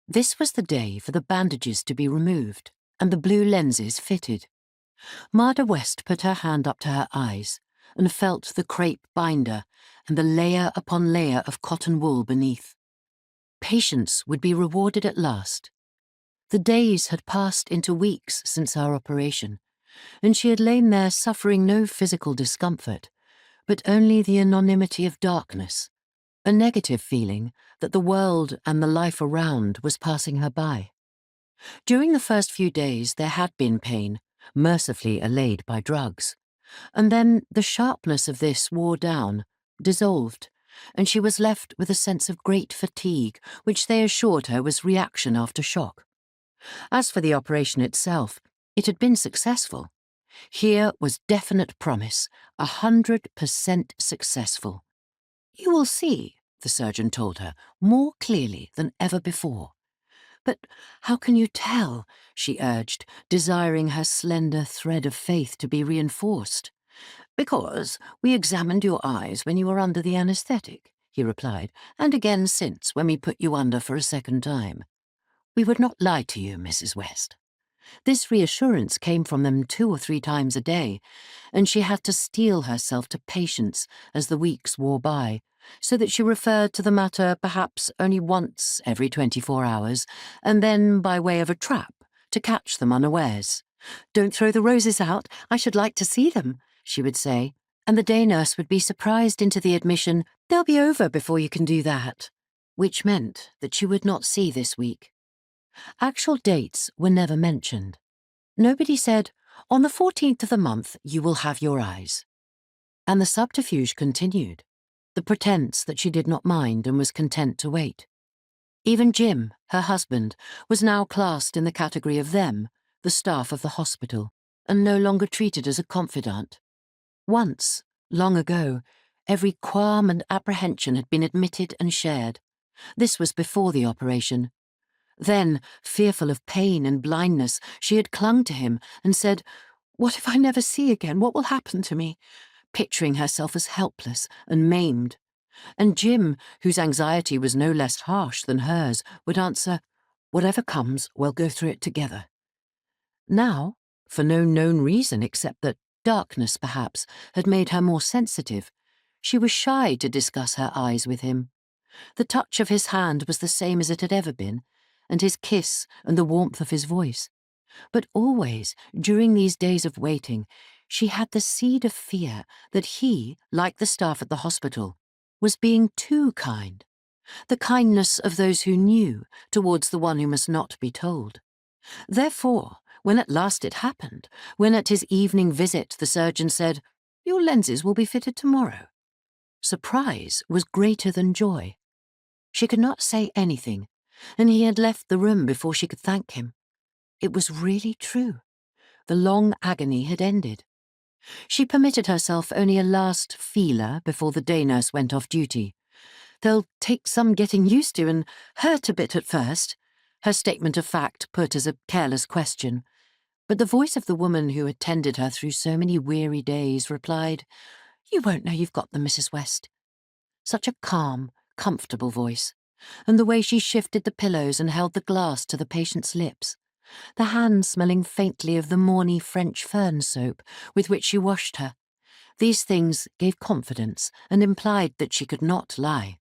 This was the day for the bandages to be removed and the blue lenses fitted. Martha West put her hand up to her eyes and felt the crepe binder and the layer upon layer of cotton wool beneath. Patience would be rewarded at last. The days had passed into weeks since her operation, and she had lain there suffering no physical discomfort, but only the anonymity of darkness, a negative feeling that the world and the life around was passing her by. During the first few days there had been pain, mercifully allayed by drugs, and then the sharpness of this wore down, dissolved, and she was left with a sense of great fatigue, which they assured her was reaction after shock. As for the operation itself, it had been successful. Here was definite promise, 100% successful. "You will see," the surgeon told her, more clearly than ever before. "But how can you tell?" she urged, desiring her slender thread of faith to be reinforced. "Because we examined your eyes when you were under the anesthetic," he replied, "and again since, when we put you under for a second time. We would not lie to you, Mrs. West." This reassurance came from them 2 or 3 times a day, and she had to steel herself to patience as the weeks wore by, so that she referred to the matter perhaps only once every 24 hours, and then by way of a trap, to catch them unawares. "Don't throw the roses out, I should like to see them," she would say, and the day nurse would be surprised into the admission, "They'll be over before you can do that," which meant that she would not see this week. Actual dates were never mentioned. Nobody said, "On the 14th of the month you will have your eyes." And the subterfuge continued, the pretense that she did not mind and was content to wait. Even Jim, her husband, was now classed in the category of them, the staff of the hospital, and no longer treated as a confidant. Once, long ago, every qualm and apprehension had been admitted and shared. This was before the operation. Then, fearful of pain and blindness, she had clung to him and said, "What if I never see again? What will happen to me?" picturing herself as helpless and maimed. And Jim, whose anxiety was no less harsh than hers, would answer, "Whatever comes, we'll go through it together." Now, for no known reason except that darkness, perhaps, had made her more sensitive, she was shy to discuss her eyes with him. The touch of his hand was the same as it had ever been, and his kiss and the warmth of his voice. But always, during these days of waiting, she had the seed of fear that he, like the staff at the hospital, was being too kind, the kindness of those who knew towards the one who must not be told. Therefore, when at last it happened, when at his evening visit the surgeon said, "Your lenses will be fitted tomorrow," surprise was greater than joy. She could not say anything, and he had left the room before she could thank him. It was really true. The long agony had ended. She permitted herself only a last feeler before the day nurse went off duty. "They'll take some getting used to and hurt a bit at first," her statement of fact put as a careless question. But the voice of the woman who had tended her through so many weary days replied, "You won't know you've got them, Mrs. West." Such a calm, comfortable voice, and the way she shifted the pillows and held the glass to the patient's lips, the hand smelling faintly of the morny French fern soap with which she washed her. These things gave confidence and implied that she could not lie.